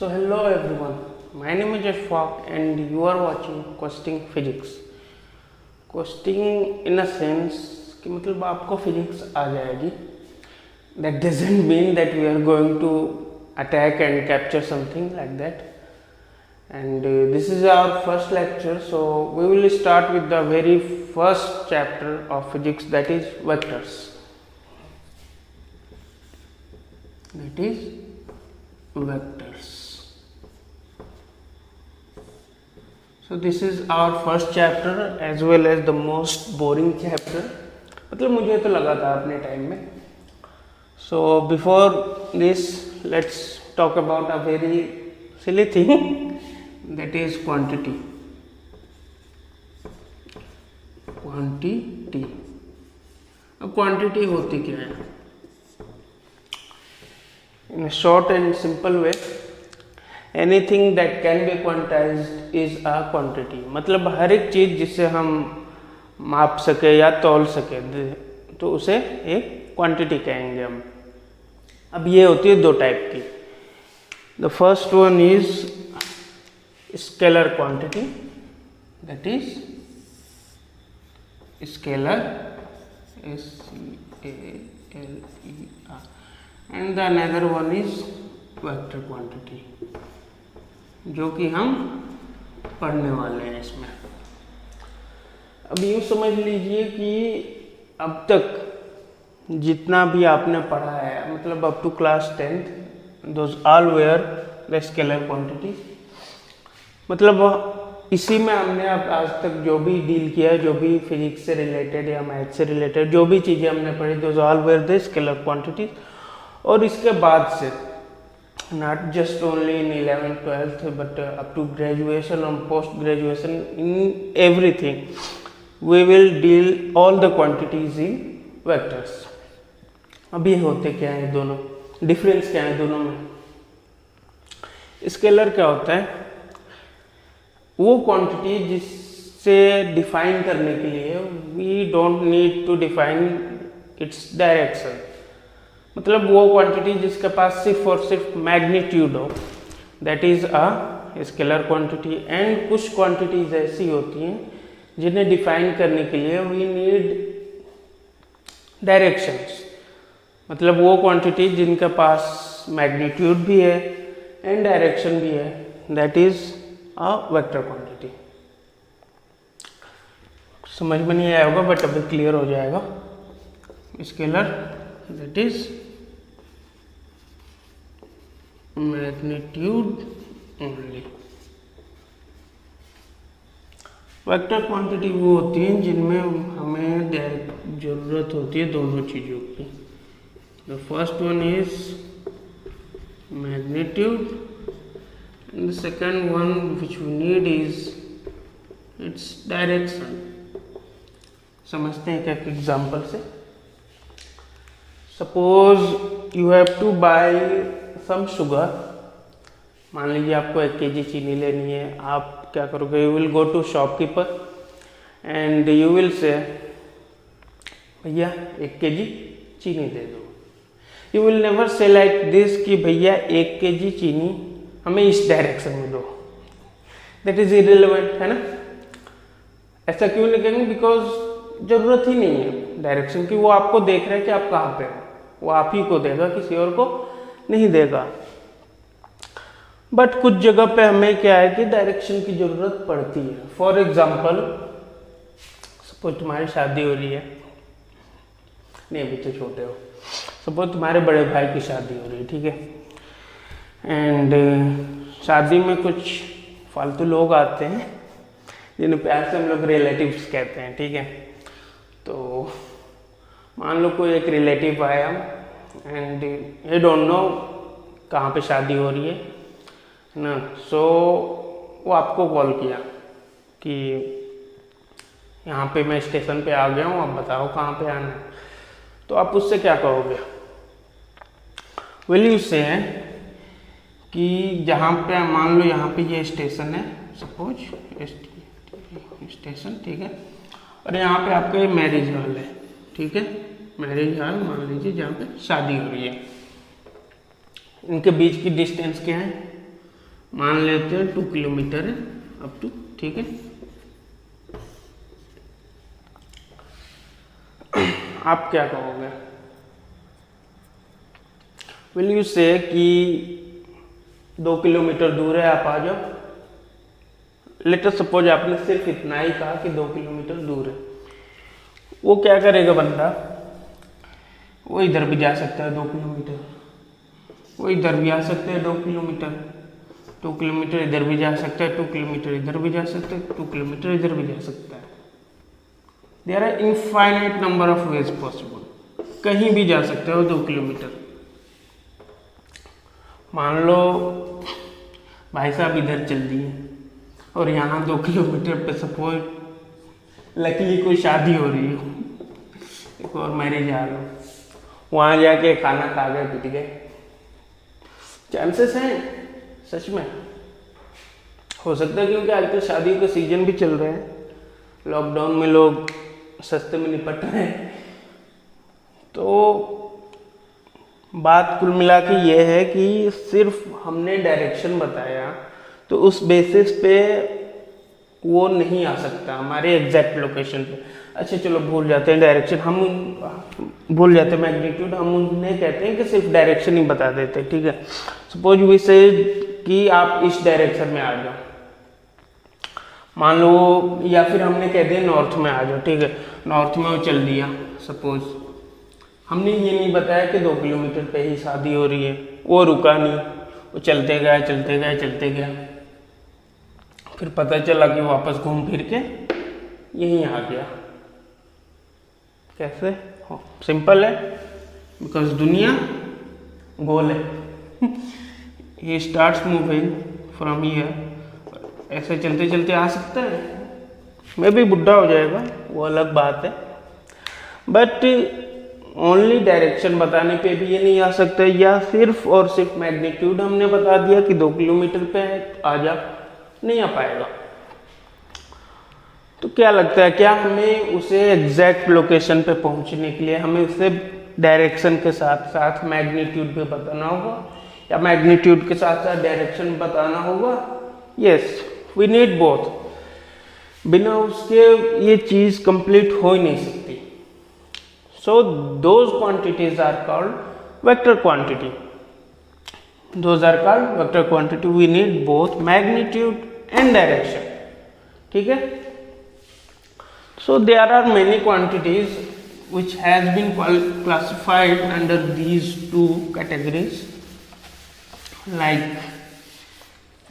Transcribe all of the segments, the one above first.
So hello everyone, my name is Ashfaq and you are watching Questing Physics. Questing in a sense कि मतलब आपको physics आ जाएगी. That doesn't mean that we are going to attack and capture something like that. And this is our first lecture, so we will start with the very first chapter of physics, that is vectors. That is vectors. So this is our first chapter as well as the most boring chapter. मतलब मुझे तो लगा था अपने time में. So before this, let's talk about a very silly thing, that is quantity. Quantity. अब quantity होती क्या है? In a short and simple way, anything that can be quantized is a quantity. मतलब हर एक चीज़ जिसे हम माप सके या तौल सके तो उसे एक क्वांटिटी कहेंगे हम. अब ये होती है दो टाइप की. The first one is scalar quantity, that is scalar SCALER, and the another one is vector quantity, जो कि हम पढ़ने वाले हैं इसमें. अब यूँ समझ लीजिए कि अब तक जितना भी आपने पढ़ा है, मतलब up to class 10th, those all were the scalar quantity. मतलब इसी में हमने अब आज तक जो भी डील किया, जो भी फिजिक्स से रिलेटेड या मैथ से रिलेटेड जो भी चीज़ें हमने पढ़ी, those all were the scalar quantities. और इसके बाद से not just only in 11th 12th but up to graduation and post graduation, in everything we will deal all the quantities in vectors. अब ये होते क्या है दोनों, डिफरेंस क्या है दोनों में? स्केलर क्या होता है? वो क्वांटिटी जिससे डिफाइन करने के लिए we don't need to define its direction. मतलब वो क्वांटिटी जिसके पास सिर्फ और सिर्फ मैग्नीट्यूड हो, that is a scalar quantity. And कुछ क्वांटिटीज ऐसी होती हैं जिन्हें डिफाइन करने के लिए वी नीड डायरेक्शंस. मतलब वो क्वांटिटी जिनके पास मैग्नीट्यूड भी है एंड डायरेक्शन भी है, that is a vector quantity. समझ में नहीं आया होगा बट अभी क्लियर हो जाएगा. Scalar that is magnitude only. Vector quantity वो होती हैं जिनमें हमें ज़रूरत होती है दोनों चीज़ों की. The first one is magnitude and the second one which we need is its direction. समझते हैं क्या एग्जाम्पल से? Suppose you have to buy some sugar. मान लीजिए आपको 1 kg चीनी लेनी है. आप क्या करोगे? You will go to shopkeeper and you will say भैया 1 kg चीनी दे दो. You will never say like this कि भैया 1 kg चीनी हमें इस डायरेक्शन में दो. दैट इज इररिलेवेंट, है ना? ऐसा क्यों नहीं कहेंगे? बिकॉज जरूरत ही नहीं है डायरेक्शन की. वो आपको देख रहा है कि आप कहाँ पे हो. वो आप ही को देगा, किसी और को नहीं देगा. बट कुछ जगह पे हमें क्या है कि डायरेक्शन की जरूरत पड़ती है. फॉर एग्जाम्पल, सपोज तुम्हारी शादी हो रही है, नहीं अभी तो छोटे हो, सपोज तुम्हारे बड़े भाई की शादी हो रही है, ठीक है. एंड शादी में कुछ फालतू लोग आते हैं जिन्हें प्यार से हम लोग रिलेटिव्स कहते हैं, ठीक है. तो मान लो कोई एक रिलेटिव आया एंड यू डोंट नो कहाँ पे शादी हो रही है ना. सो वो आपको कॉल किया कि यहाँ पे मैं स्टेशन पे आ गया हूँ, आप बताओ कहाँ पे आना है. तो आप उससे क्या कहोगे? विल यू से कि जहाँ पे मान लो यहाँ पे ये स्टेशन है, सपोज स्टेशन, ठीक है. और यहाँ पे आपका मैरिज हॉल है, ठीक है. मैरिज हॉल मान लीजिए जहाँ पे शादी हो रही है. इनके बीच की डिस्टेंस क्या है? मान लेते हैं 2 किलोमीटर है अप टू, ठीक है। आप क्या कहोगे? विल यू से कि 2 किलोमीटर दूर है, आप आ जाओ। लेट अस सपोज आपने सिर्फ इतना ही कहा कि 2 किलोमीटर दूर है। वो क्या करेगा बंदा? वो इधर भी जा सकता है 2 किलोमीटर, वो इधर भी आ सकता है 2 किलोमीटर, 2 किलोमीटर इधर भी जा सकता है, 2 किलोमीटर इधर भी जा सकता है, 2 किलोमीटर इधर भी जा सकता है। There are infinite number of ways possible, कहीं भी जा सकते हो 2 किलोमीटर। मान लो भाई साहब इधर चल दिए और यहाँ 2 किलोमीटर पे सपोज लकीली कोई शादी हो रही हो, एक और मैरिज आ रहा हो, वहाँ जाके खाना खा गए, पिट गए, चांसेस हैं सच में, हो सकता है। क्योंकि आजकल शादियों का सीजन भी चल रहा है, लॉकडाउन में लोग सस्ते में निपट रहे हैं। तो बात कुल मिला के ये है कि सिर्फ हमने डायरेक्शन बताया तो उस बेसिस पे वो नहीं आ सकता हमारे एग्जैक्ट लोकेशन पे। अच्छा चलो भूल जाते हैं डायरेक्शन, हम भूल जाते हैं मैग्नीट्यूड, हम उन्हें कहते हैं कि सिर्फ डायरेक्शन ही बता देते हैं, ठीक है। सपोज वी से कि आप इस डायरेक्शन में आ जाओ, मान लो, या फिर हमने कह दिया नॉर्थ में आ जाओ, ठीक है। नॉर्थ में वो चल दिया सपोज, हमने ये नहीं बताया कि 2 किलोमीटर पे ही शादी हो रही है, वो रुका नहीं, वो चलते गया चलते गया चलते गया, फिर पता चला कि वापस घूम फिर के यहीं आ गया। कैसे? सिंपल है, बिकॉज दुनिया गोल है। He starts moving from here, ऐसे चलते चलते आ सकता है, मैं भी बुढ़ा हो जाएगा, वो अलग बात है, बट ओनली डायरेक्शन बताने पे भी ये नहीं आ सकता, या सिर्फ और सिर्फ मैग्नीट्यूड हमने बता दिया कि 2 किलोमीटर पे आ जा, नहीं आ पाएगा। तो क्या लगता है, क्या हमें उसे एग्जैक्ट लोकेशन पे पहुंचने के लिए हमें उसे डायरेक्शन के साथ साथ मैग्नीट्यूड भी बताना होगा, या मैग्नीट्यूड के साथ साथ डायरेक्शन बताना होगा? Yes, we need both. बिना उसके ये चीज कंप्लीट हो ही नहीं सकती। So those quantities are called vector quantity. Those are called vector quantity. We need both magnitude and direction. ठीक है? So there are many quantities which has been classified under these two categories. Like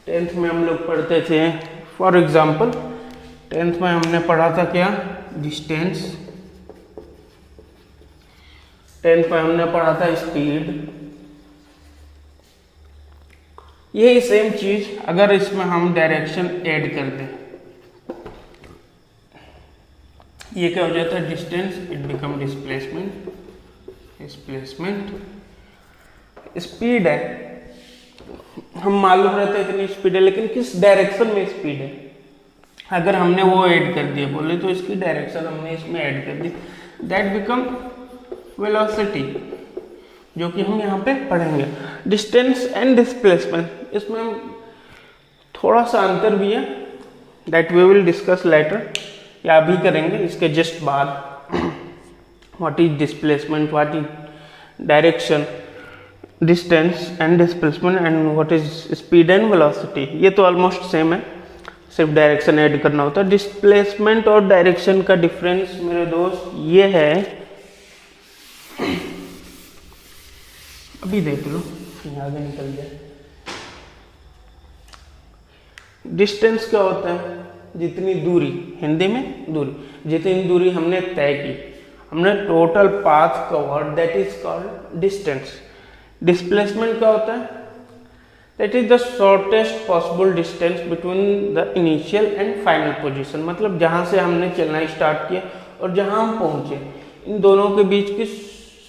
10th में हम लोग पढ़ते थे, for example 10th में हमने पढ़ा था क्या? Distance। 10th में हमने पढ़ा था स्पीड। यही सेम चीज अगर इसमें हम डायरेक्शन ऐड कर दें, ये क्या हो जाता है? Distance, it become displacement, displacement. Speed है, हम मालूम रहता है इतनी स्पीड है, लेकिन किस डायरेक्शन में स्पीड है, अगर हमने वो ऐड कर दिया, बोले तो इसकी डायरेक्शन हमने इसमें ऐड कर दी, दैट बिकम वेलोसिटी, जो कि हम यहाँ पे पढ़ेंगे। डिस्टेंस एंड डिस्प्लेसमेंट, इसमें थोड़ा सा अंतर भी है, that we will discuss later, या अभी करेंगे इसके जस्ट बाद। What is displacement, what is direction, distance and displacement, and what is speed and velocity. ये तो ऑलमोस्ट सेम है, सिर्फ डायरेक्शन ऐड करना होता है। डिस्प्लेसमेंट और डायरेक्शन का डिफरेंस मेरे दोस्त ये है, अभी देख लो, आगे निकल जाए। डिस्टेंस क्या होता है? जितनी दूरी, हिंदी में दूरी, जितनी दूरी हमने तय की, हमने total path covered, that is called distance. Displacement क्या होता है? That is the shortest possible distance between the initial and final position, मतलब जहां से हमने चलना स्टार्ट किया और जहां हम पहुंचे, इन दोनों के बीच की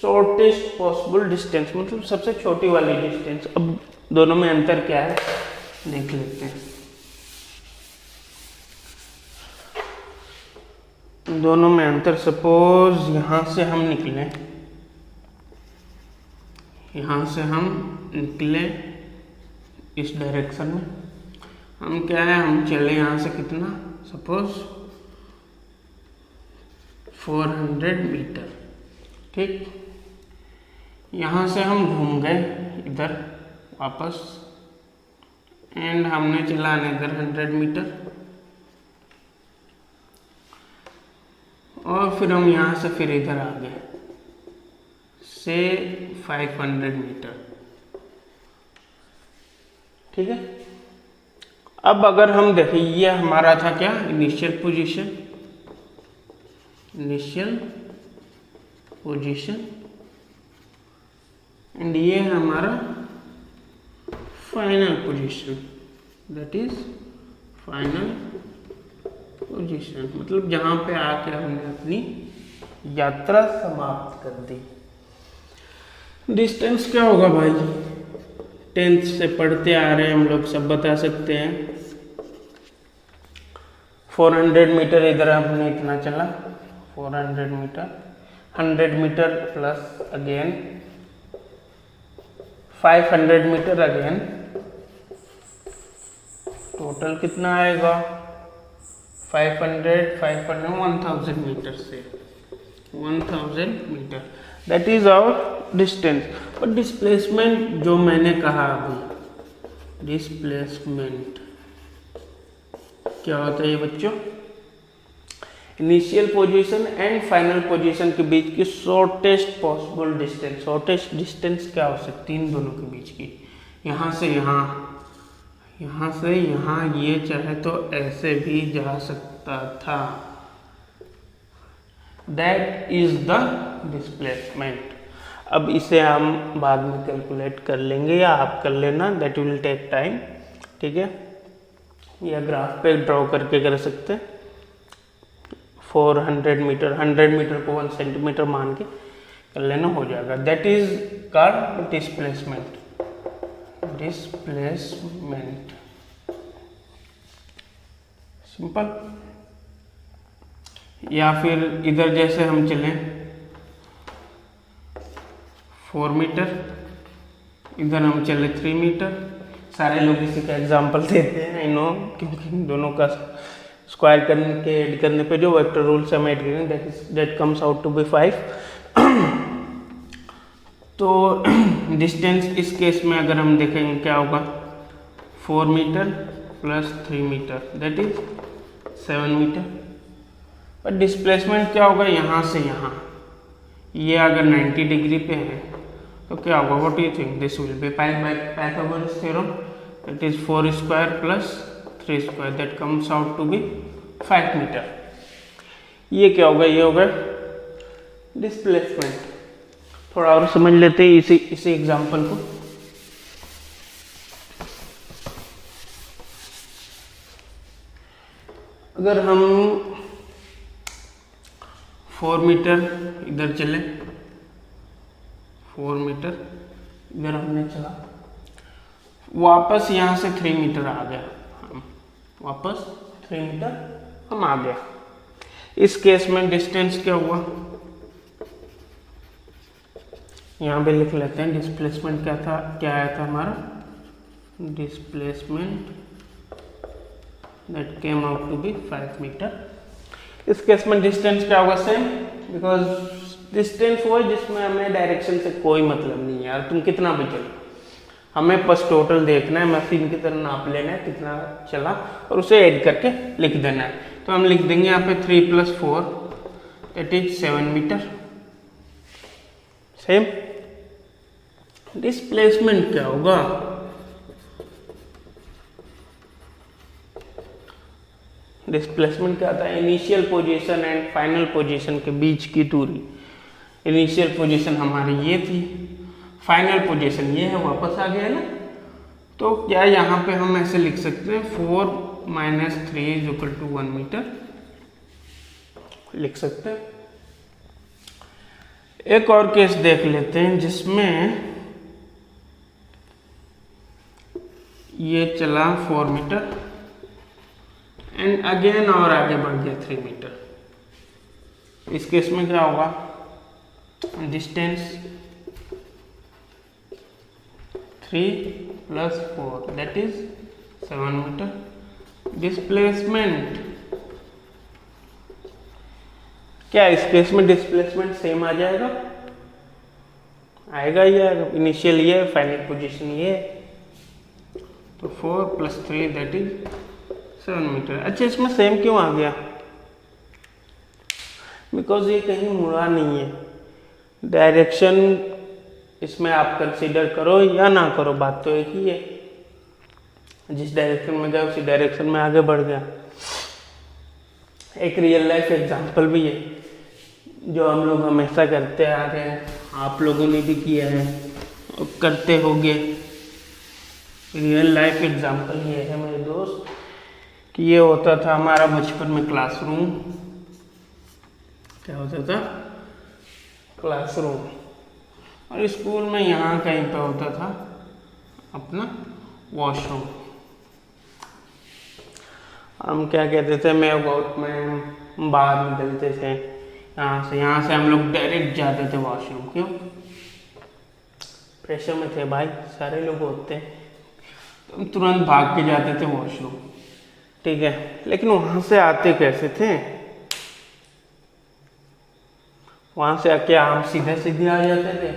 शॉर्टेस्ट पॉसिबल डिस्टेंस, मतलब सबसे छोटी वाली डिस्टेंस। अब दोनों में अंतर क्या है देख लेते हैं। दोनों में अंतर, सपोज यहां से हम निकले, यहां से हम निकले इस डायरेक्शन में हम क्या है, हम चले यहाँ से कितना, सपोज 400 मीटर, ठीक। यहाँ से हम घूम गए इधर वापस, एंड हमने चलाना इधर 100 मीटर, और फिर हम यहाँ से फिर इधर आ गए से 500 मीटर, ठीक है। अब अगर हम देखें, ये हमारा था क्या, इनिशियल पोजीशन, एंड ये है हमारा final position, that is final position, मतलब जहां पे आके हमने अपनी यात्रा समाप्त कर दी। डिस्टेंस क्या होगा भाई, 10th से पढ़ते आ रहे हैं हम लोग, सब बता सकते हैं। 400 मीटर इधर हमने इतना चला, 400 metre, 100 metre plus again 500 metre again, total कितना आएगा 500 1000 मीटर से 1000 metre, that is our distance. और डिस्प्लेसमेंट जो मैंने कहा अभी, डिस्प्लेसमेंट क्या होता है ये बच्चों, initial position and final position के बीच की shortest possible distance. Shortest distance क्या हो सकती है इन दोनों के बीच की, यहाँ से यहाँ, यहाँ से यहाँ, ये चाहे तो ऐसे भी जा सकता था, दैट इज द डिस्प्लेसमेंट। अब इसे हम बाद में कैलकुलेट कर लेंगे, या आप कर लेना, दैट विल टेक टाइम, ठीक है। या ग्राफ पे ड्रॉ करके कर सकते हैं। 400 मीटर, 100 मीटर को 1 सेंटीमीटर मान के कर लेना, हो जाएगा। That is called displacement, displacement, simple. या फिर इधर जैसे हम चलें 4 मीटर, इधर हम चले 3 मीटर, सारे लोग इसी का एग्जांपल देते हैं, आई नो, क्योंकि इन दोनों का स्क्वायर करने के ऐड करने पे जो वेक्टर रूल से हम ऐड करेंगे, that comes out to be 5। तो डिस्टेंस इस केस में अगर हम देखेंगे क्या होगा, 4 metre plus 3 metre, that is 7 metre. पर डिस्प्लेसमेंट क्या होगा, यहाँ से यहाँ, ये अगर 90 डिग्री पे है तो क्या होगा, what do you think, this will be Pythagoras theorem, that is 4 square plus 3 square, that comes out to be 5 metre. ये क्या होगा, ये होगा डिस्प्लेसमेंट। थोड़ा और समझ लेते हैं इसी एग्जांपल को। अगर हम 4 मीटर इधर चले, 4 मीटर इधर हमने चला, वापस यहाँ से 3 मीटर आ गया, वापस 3 मीटर हम आ गया। इस केस में डिस्टेंस क्या हुआ, यहाँ पे लिख लेते हैं। डिस्प्लेसमेंट क्या था, क्या आया था हमारा, displacement that came out to be 5 metre. इस केस में डिस्टेंस क्या होगा, सेम, बिकॉज डिस्टेंस वो है जिसमें हमें डायरेक्शन से कोई मतलब नहीं है यार, तुम कितना भी चलो, हमें बस टोटल देखना है, मशीन की तरह नाप लेना है कितना चला और उसे ऐड करके लिख देना है। तो हम लिख देंगे यहाँ पे 3 + 4 that is 7 metre. Same. Displacement क्या होगा, डिस्प्लेसमेंट क्या आता है, initial position and final position के बीच की दूरी। इनिशियल पोजीशन हमारी ये थी, फाइनल पोजीशन ये है, वापस आ गया ना। तो क्या यहाँ पे हम ऐसे लिख सकते हैं 4 - 3 = 1 मीटर लिख सकते हैं। एक और केस देख लेते हैं जिसमें ये चला 4 मीटर एंड अगेन और आगे बढ़ गया 3 मीटर। इस केस में क्या होगा, distance 3 + 4 that is 7 metre. Displacement, क्या इस केस में डिस्प्लेसमेंट सेम आ जाएगा? आएगा ही आएगा। इनिशियल ये, फाइनल पोजीशन ये, तो 4 + 3 दैट इज 7 मीटर। अच्छा, इसमें सेम क्यों आ गया? बिकॉज ये कहीं मुड़ा नहीं है। डायरेक्शन इसमें आप कंसीडर करो या ना करो, बात तो एक ही है। जिस डायरेक्शन में गया उसी डायरेक्शन में आगे बढ़ गया। एक रियल लाइफ एग्जांपल भी है जो हम लोग हमेशा करते आ रहे हैं, आप लोगों ने भी किया है और करते होंगे। रियल लाइफ एग्जांपल ये है मेरे दोस्त कि ये होता था हमारा बचपन में क्लासरूम। क्या होता था? क्लासरूम। और स्कूल में यहाँ कहीं पे होता था अपना वॉशरूम। हम क्या कहते थे, मैं बाहर निकलते थे यहाँ से हम लोग डायरेक्ट जाते थे वॉशरूम। क्यों? प्रेशर में थे भाई, सारे लोग होते हैं, तो हम तुरंत भाग के जाते थे वॉशरूम। ठीक है, लेकिन वहाँ से आते कैसे थे? वहाँ से आके हम सीधे सीधे आ जाते थे।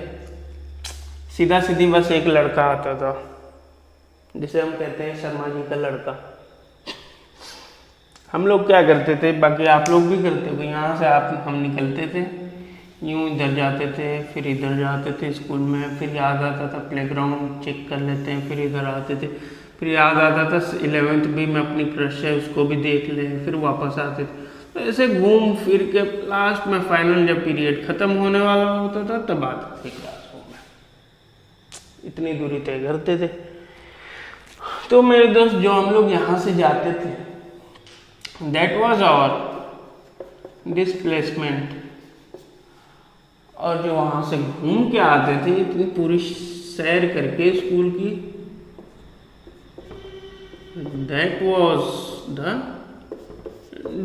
सीधा सीधी बस एक लड़का आता था जिसे हम कहते हैं शर्मा जी का लड़का। हम लोग क्या करते थे, बाकी आप लोग भी करते थे, यहाँ से हम निकलते थे, यूँ इधर जाते थे, फिर इधर जाते थे स्कूल में, फिर याद आता था प्लेग्राउंड चेक कर लेते हैं, फिर इधर आते थे, फिर याद आता था 11th भी में अपनी क्रश है उसको भी देख लें, फिर वापस आते थे। तो ऐसे घूम फिर के लास्ट में फाइनल जब पीरियड ख़त्म होने वाला होता था तब आते थे क्लासरूम में। इतनी दूरी तय करते थे। तो मेरे दोस्त, जो हम लोग यहाँ से जाते थे दैट वाज आवर डिस्प्लेसमेंट, और जो वहाँ से घूम के आते थे इतनी पूरी सैर करके स्कूल की, दैट वाज द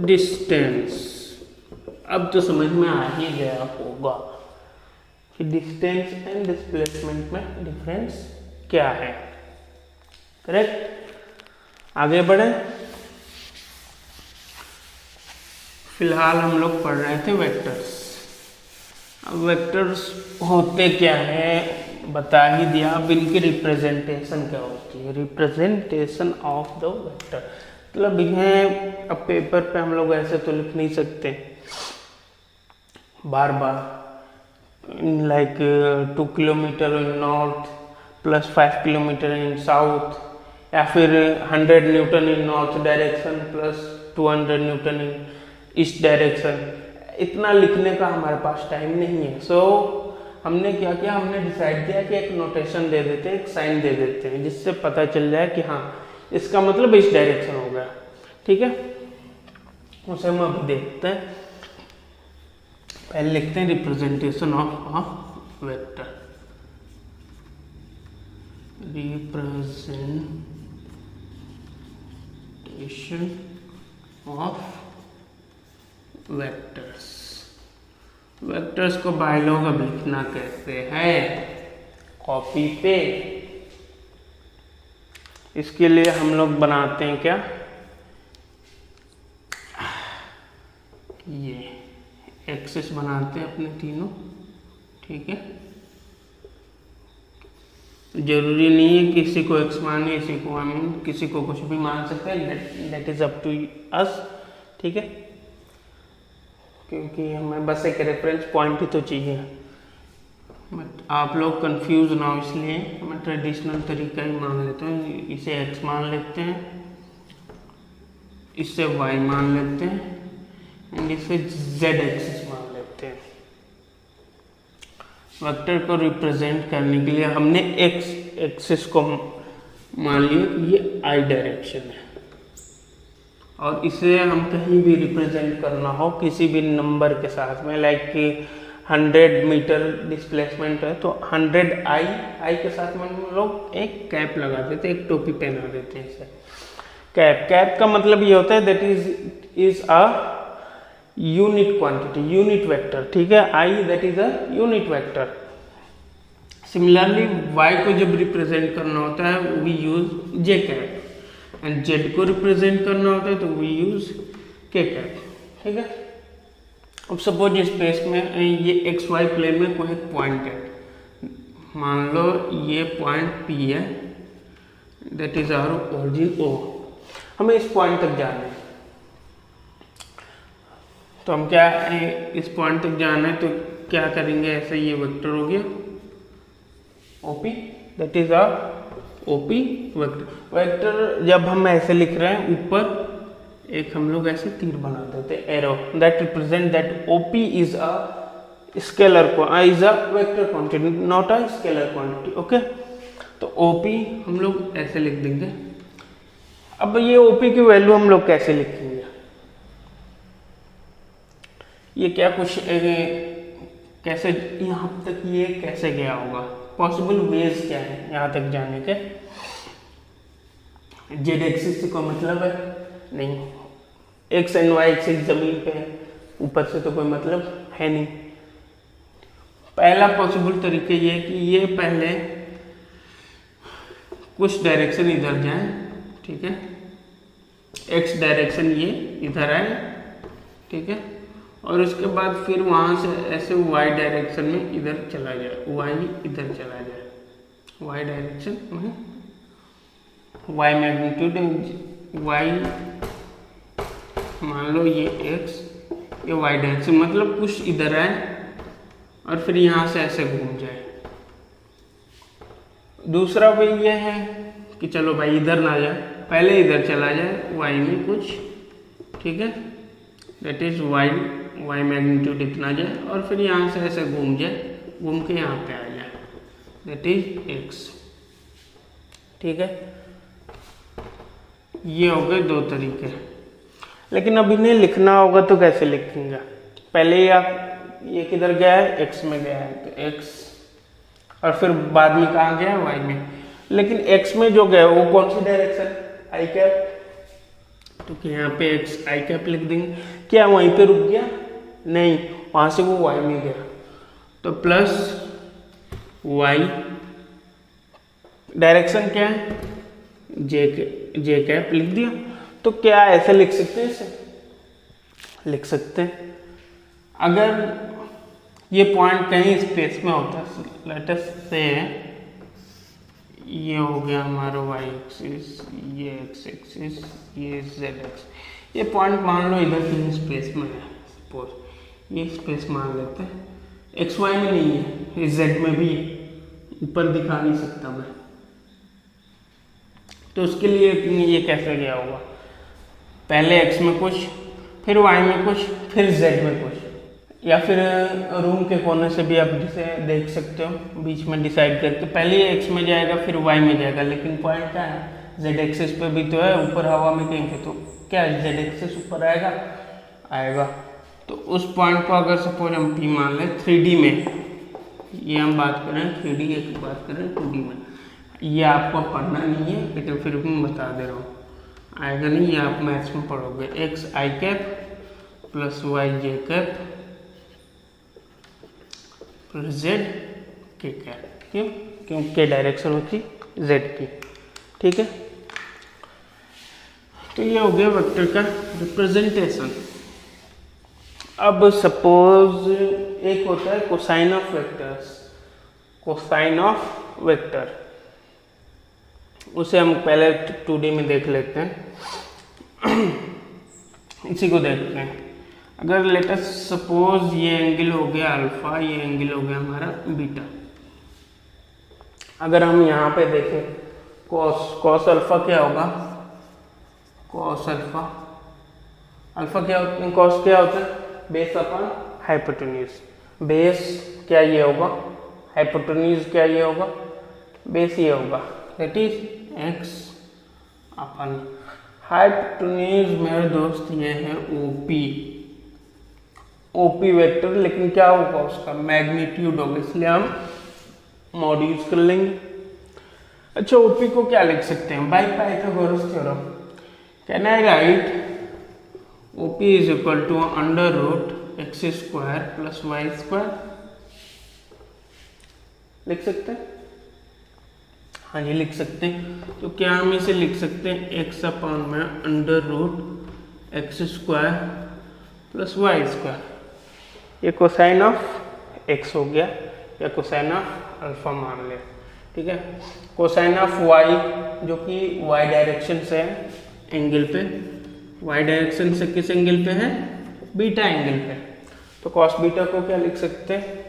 डिस्टेंस। अब तो समझ में आ ही गया होगा कि डिस्टेंस एंड डिस्प्लेसमेंट में डिफरेंस क्या है। करेक्ट? आगे बढ़े। फिलहाल हम लोग पढ़ रहे थे वेक्टर्स। अब वेक्टर्स होते क्या है बता ही दिया। अब इनकी रिप्रेजेंटेशन क्या होती है? रिप्रेजेंटेशन ऑफ द वेक्टर, मतलब इन्हें अब पेपर पे हम लोग ऐसे तो लिख नहीं सकते बार बार, like 2 kilometre in north plus 5 kilometre in south, या फिर 100 newton in north direction plus 200 newton in east direction. इतना लिखने का हमारे पास टाइम नहीं है। सो हमने क्या किया, हमने डिसाइड किया कि एक नोटेशन दे देते हैं, एक साइन दे देते हैं, जिससे पता चल जाए कि हाँ इसका मतलब इस डायरेक्शन हो गया। ठीक है, उसे हम अभी देखते हैं। पहले लिखते हैं representation of vector. Representation of vectors. Vectors को भाई लोग अब लिखना कैसे है? कॉपी पे। इसके लिए हम लोग बनाते हैं क्या, ये एक्सिस बनाते हैं अपने तीनों। ठीक है, जरूरी नहीं है किसी को एक्स माने, किसी को किसी को कुछ भी मान सकते हैं, that is up to us. ठीक है, क्योंकि हमें बस एक रेफरेंस पॉइंट ही तो चाहिए। बट आप लोग कंफ्यूज ना हो, इसलिए मैं ट्रेडिशनल तरीका ही मान लेता हूँ। इसे x मान लेते हैं, इससे y मान लेते हैं, एंड इसे z एक्सिस मान लेते हैं। वेक्टर को रिप्रेजेंट करने के लिए हमने x एक्सिस को मान लिया कि ये i डायरेक्शन है, और इसे हम कहीं भी रिप्रेजेंट करना हो किसी भी नंबर के साथ में, लाइक 100 मीटर डिस्प्लेसमेंट है तो 100i के साथ में हम लोग एक कैप लगा देते हैं, एक टोपी पहना देते हैं इसे। कैप का मतलब ये होता है that is a unit quantity, unit vector. ठीक है, i that is a unit vector. Similarly y को जब रिप्रेजेंट करना होता है we use J cap and z को रिप्रेजेंट करना होता है तो वी यूज के कैप। ठीक है। अब सपोज स्पेस में ये एक्स वाई प्लेन में कोई एक पॉइंट है, मान लो ये पॉइंट P है, that is our origin O। हमें इस पॉइंट तक जाना है, तो हम क्या इस पॉइंट तक जाना है तो क्या करेंगे, ऐसे ये वेक्टर हो गया OP, that is our OP vector. Vector जब हम ऐसे लिख रहे हैं ऊपर एक हम लोग ऐसे तीर बना देते हैं arrow, that represent that OP is a scalar is a vector quantity not a scalar quantity. Okay, तो OP हम लोग ऐसे लिख देंगे। अब ये OP की वैल्यू हम लोग कैसे लिखेंगे, ये क्या कुछ कैसे यहाँ तक ये कैसे गया होगा, पॉसिबल वेज क्या है यहाँ तक जाने के। जेड एक्सिस से कोई मतलब है नहीं, एक्स एंड वाई एक्सिस जमीन पे है, ऊपर से तो कोई मतलब है नहीं। पहला पॉसिबल तरीके ये कि ये पहले कुछ डायरेक्शन इधर जाए, ठीक है, एक्स डायरेक्शन ये इधर आए, ठीक है, और उसके बाद फिर वहाँ से ऐसे वाई डायरेक्शन में इधर चला जाए, वाई इधर चला जाए, वाई डायरेक्शन में वाई मैग्नीट्यूड वाई, मान लो ये एक्स, ये वाई डायरेक्शन, मतलब कुछ इधर आए और फिर यहाँ से ऐसे घूम जाए। दूसरा वे ये है कि चलो भाई इधर ना जाए, पहले इधर चला जाए वाई में कुछ, ठीक है, that is Y, Y magnitude इतना जाए और फिर यहाँ से ऐसे घूम जाए, घूम के यहाँ पे आ जाए, दैट इज एक्स। ठीक है, ये हो गए दो तरीके। लेकिन अब इन्हें लिखना होगा तो कैसे लिखेंगे, पहले आप ये किधर गया है, एक्स में गया है तो एक्स, और फिर बाद में कहाँ गया, वाई में। लेकिन एक्स में जो गया वो कौन सी डायरेक्शन, आई कैप, तो यहाँ पे एक्स आई कैप लिख देंगे। क्या वहीं पे रुक गया, नहीं, वहां से वो वाई में गया, तो प्लस वाई, डायरेक्शन क्या है, जे कैप लिख दिया। तो क्या ऐसे लिख सकते हैं, इसे लिख सकते हैं। अगर ये पॉइंट कहीं स्पेस में होता है, लेट अस से ये हो गया हमारा वाई एक्सिस, ये एक्स एक्सिस, ये जेड एक्स, ये पॉइंट मान लो इधर कहीं स्पेस में है, सपोज ये स्पेस मान लेते हैं, एक्स वाई में नहीं है, ये जेड में भी ऊपर दिखा नहीं सकता मैं, तो उसके लिए ये कैसे गया होगा, पहले एक्स में कुछ, फिर वाई में कुछ, फिर जेड में कुछ, या फिर रूम के कोने से भी आप जिसे देख सकते हो बीच में डिसाइड करके, पहले ये एक्स में जाएगा फिर वाई में जाएगा, लेकिन पॉइंट क्या है, जेड एक्सिस पे भी तो है, ऊपर हवा में कहीं पे, तो क्या जेड एक्सिस ऊपर आएगा, आएगा। तो उस पॉइंट को अगर सपोज हम पी मान लें 3D में, ये हम बात करें 3D की बात करें 2D में, ये आपको पढ़ना नहीं है लेकिन फिर भी मैं बता दे रहा हूँ, आएगा नहीं, ये आप मैथ्स में पढ़ोगे, एक्स आई कैप प्लस वाई जे कैप प्लस जेड के कैप, क्यों, क्योंकि डायरेक्शन होती जेड की। ठीक है, तो ये हो गया वेक्टर का रिप्रेजेंटेशन। अब सपोज एक होता है cosine of vectors, cosine of vector, उसे हम पहले 2D में देख लेते हैं। इसी को देखते हैं। अगर लेट अस सपोज ये एंगल हो गया अल्फा, ये एंगल हो गया हमारा बीटा। अगर हम यहाँ पे देखें कॉस, कॉस अल्फा क्या होगा, कॉस अल्फा, अल्फा क्या होता है, कॉस क्या होता है, बेस अपॉन हाइपोटेन्यूज, बेस क्या ये होगा, हाइपोटेन्यूज क्या ये होगा, बेस ये होगा, that is x upon hypotenuse मेरे दोस्त ये है ओपी, ओपी वेक्टर, लेकिन क्या होगा उसका मैग्नीट्यूड होगा, इसलिए हम मॉड यूज कर लेंगे। अच्छा ओपी को क्या लिख सकते हैं, by Pythagoras theorem, can I write OP is equal to under root x square plus Y square. लिख सकते हैं? हाँ जी लिख सकते हैं। तो क्या हम इसे लिख सकते हैं एक्स अपॉन में under root x square plus Y square, ये कोसाइन ऑफ एक्स हो गया, या कोसाइन ऑफ अल्फा मान लें, ठीक है। कोसाइन ऑफ वाई जो कि वाई डायरेक्शन से है एंगल पे, वाई डायरेक्शन से किस एंगल पे है? बीटा एंगल पे। तो कॉस बीटा को क्या लिख सकते हैं?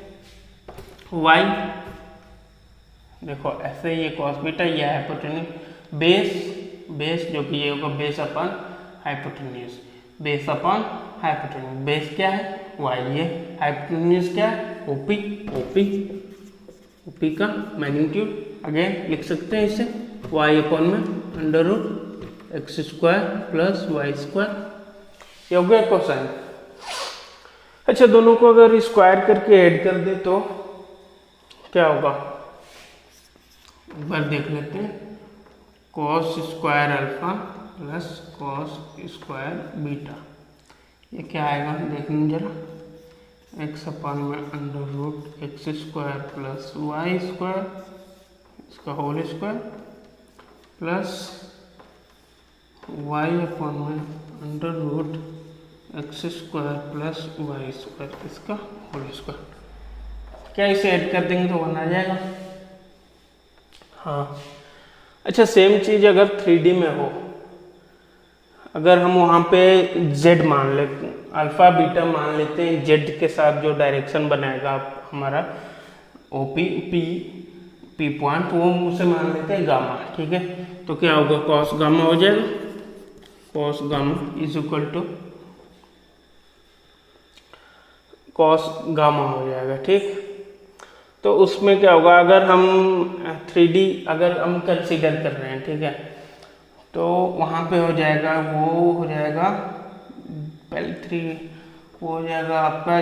वाई, देखो ऐसे ये कॉस बीटा, ये हाइपोटेन्यूज बेस जो कि ये होगा base upon hypotenuse, base upon hypotenuse, base क्या है? वाई, ये हाइपोटेन्यूज क्या है? ओपी, ओपी का मैग्नीट्यूड अगेन लिख सकते हैं इसे वाई अपॉन में under root x square plus Y square, ये हो गया कोसाइन। अच्छा, दोनों को अगर स्क्वायर करके ऐड कर दे तो क्या होगा? एक बार देख लेते हैं। Cos square alpha plus cos square beta, ये क्या आएगा देखने जरा। एक्स अपॉन में under root x square plus Y square, इसका whole square, plus y upon में under root x square plus Y square, इसका होल स्क्वायर। क्या इसे ऐड कर देंगे तो वन आ जाएगा? हाँ। अच्छा, सेम चीज़ अगर 3D में हो, अगर हम वहाँ पे z मान लेते हैं, अल्फा बीटा मान लेते हैं, z के साथ जो डायरेक्शन बनाएगा हमारा OP P पॉइंट, वो उसे मान लेते हैं गामा, ठीक है। तो क्या होगा? कॉस गामा हो जाएगा, cos gamma is equal to cos gamma हो जाएगा, ठीक। तो उसमें क्या होगा? अगर हम 3D अगर हम कंसीडर कर रहे हैं, ठीक है, तो वहाँ पे हो जाएगा, वो हो जाएगा पहले 3, वो हो जाएगा आपका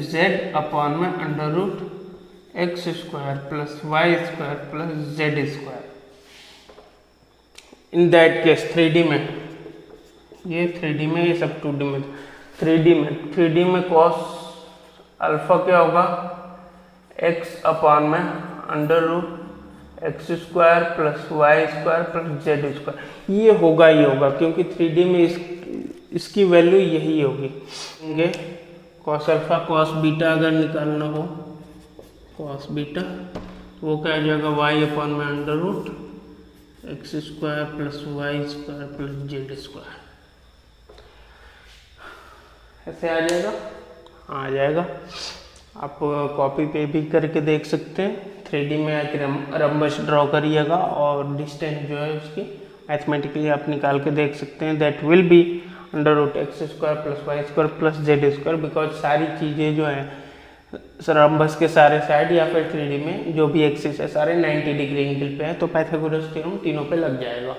z अपॉन में under root x square plus Y square plus Z square. In that case 3D में, ये 3D में, ये सब 2D में। 3D में कॉस अल्फा क्या होगा? एक्स अपॉन में under root x square plus Y square plus Z square, ये होगा ही होगा, क्योंकि 3D में इसकी वैल्यू यही होगी। कॉस अल्फा कॉस बीटा अगर निकालना हो, कॉस बीटा, वो क्या हो जाएगा? वाई अपॉन में under root x square plus Y square plus Z square, ऐसे आ जाएगा। आ जाएगा, आप कॉपी पे भी करके देख सकते हैं। 3D में एक रम्बस ड्रॉ करिएगा और डिस्टेंस जो है उसकी मैथमेटिकली आप निकाल के देख सकते हैं। That will be under root x square plus Y square plus Z square, because सारी चीज़ें जो हैं रम्बस के सारे साइड या फिर 3D में जो भी एक्सिस है सारे 90 डिग्री एंगल पे है, तो पाइथागोरस थ्योरम तीनों पे लग जाएगा।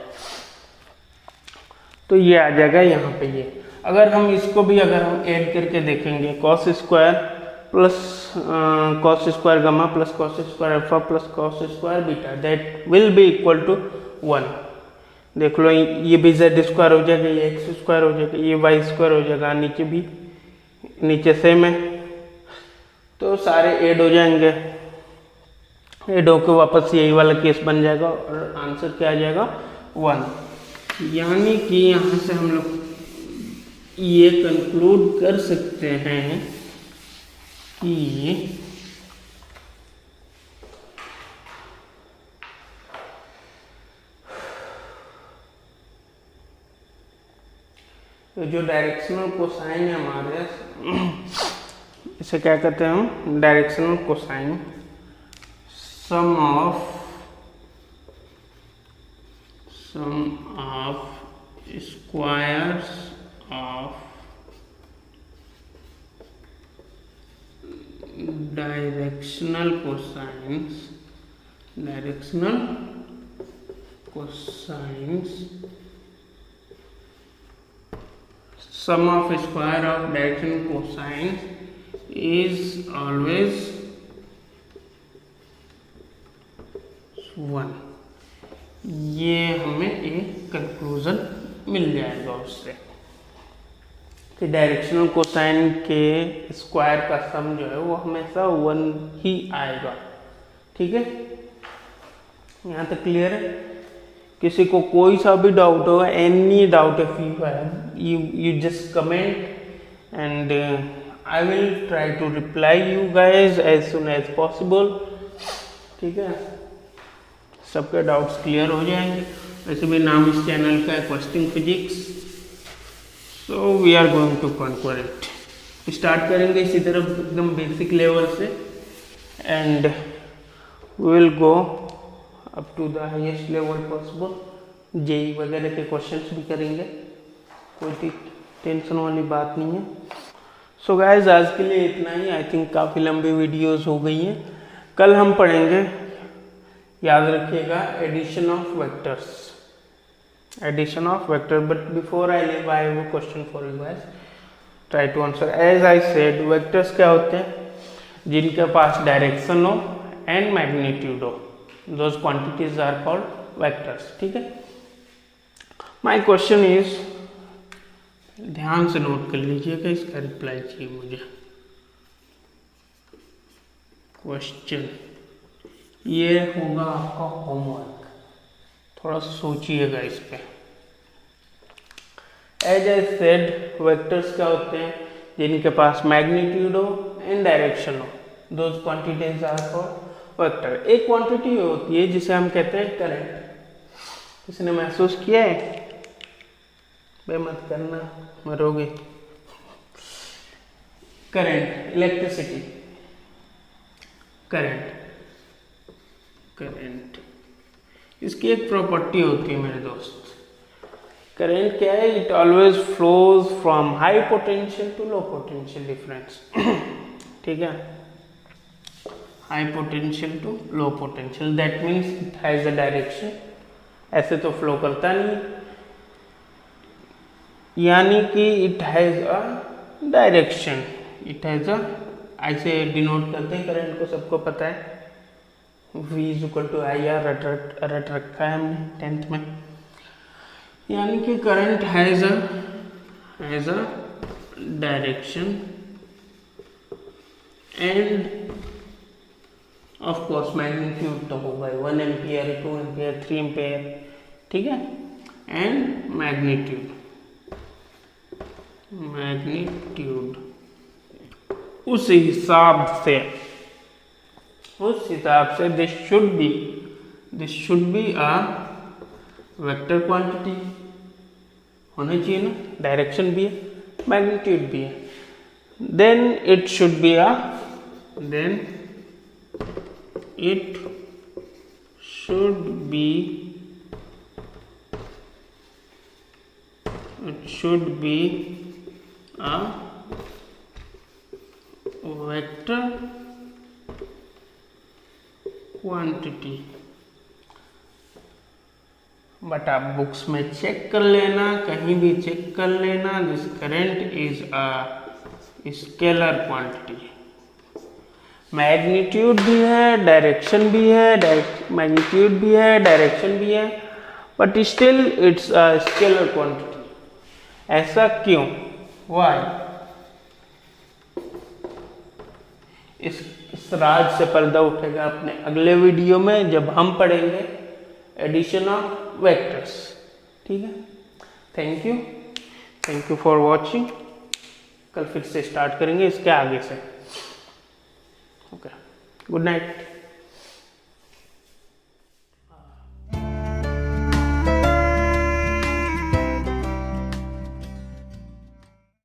तो ये आ जाएगा यहाँ पे। ये अगर हम इसको भी अगर हम ऐड करके देखेंगे, cos square plus cos square gamma plus cos square alpha plus cos square beta, that will be equal to 1। देख लो, ये भी जेड स्क्वायर हो जाएगा, ये एक्स स्क्वायर हो जाएगा, ये वाई स्क्वायर हो जाएगा, नीचे भी, नीचे सेम है, तो सारे ऐड हो जाएंगे। ऐड होकर वापस यही वाला केस बन जाएगा और आंसर क्या आ जाएगा? 1। यानी कि यहाँ से हम लोग ये कंक्लूड कर सकते हैं कि जो डायरेक्शनल कोसाइन है हमारे, इसे क्या कहते हैं हम? Directional cosine, sum of squares of directional cosines sum of square of directional cosines is always 1। ये हमें एक कंक्लूजन मिल जाएगा उससे कि डायरेक्शनल कोसाइन के स्क्वायर का सम जो है वो हमेशा 1 ही आएगा। ठीक है, यहाँ तक क्लियर है? किसी को कोई सा भी डाउट होगा, any doubt if you have, you just comment and I will try to reply you guys as soon as possible. ठीक है, सबके डाउट्स क्लियर हो जाएंगे। वैसे भी नाम इस चैनल का है question physics, so we are going to conquer it. Start करेंगे इसी तरह एकदम बेसिक लेवल से and we will go up to the highest level possible. JEE वगैरह के क्वेश्चंस भी करेंगे, कोई टेंशन वाली बात नहीं है। सो गाइज आज के लिए इतना ही। आई थिंक काफ़ी लंबी वीडियोस हो गई हैं। कल हम पढ़ेंगे, याद रखिएगा, addition of vectors, addition of vector. But before I leave I have a question for you guys, try to answer. As I said, vectors क्या होते हैं? जिनके पास डायरेक्शन हो एंड मैग्नीट्यूड हो, those quantities are called vectors. ठीक है, my question is, ध्यान से नोट कर लीजिएगा, इसका रिप्लाई चाहिए मुझे। क्वेश्चन ये होगा आपका होमवर्क, थोड़ा सोचिएगा इस पे। एज आई सेड, वेक्टर्स क्या होते हैं? जिनके पास मैग्नीट्यूड हो एंड डायरेक्शन हो, those quantities are called vector. एक क्वांटिटी होती है जिसे हम कहते हैं करंट। किसी ने महसूस किया है? बे मत करना, मरोगे। करंट, इलेक्ट्रिसिटी, करंट, करंट, इसकी एक प्रॉपर्टी होती है मेरे दोस्त। करंट क्या है? It always flows from high potential to low potential difference. ठीक है, high potential to low potential, that means it has a direction. ऐसे तो फ्लो करता नहीं, यानी कि it has a direction, it has a, ऐसे डिनोट करते हैं करंट को, सबको पता है। V is equal to I R, रट रखा है हमने 10th में। यानी कि current has a direction and of course magnitude तो होगा 1 एम्पियर, 2 एम्पियर, 3 एम्पियर। ठीक है, एंड मैग्नीट्यूड उस हिसाब से this should be a vector quantity होना चाहिए ना, डायरेक्शन भी है, मैग्नीट्यूड भी है। Then it should be a vector quantity. But आप बुक्स में चेक कर लेना, कहीं भी चेक कर लेना, this current is a scalar quantity. Magnitude भी है, डायरेक्शन भी है, मैग्नीट्यूड भी है, डायरेक्शन भी है, but still it's a scalar quantity. ऐसा क्यों? व्हाई? इस राज से पर्दा उठेगा अपने अगले वीडियो में, जब हम पढ़ेंगे एडिशन ऑफ वेक्टर्स। ठीक है, थैंक यू फॉर वॉचिंग। कल फिर से स्टार्ट करेंगे इसके आगे से। Okay, good night.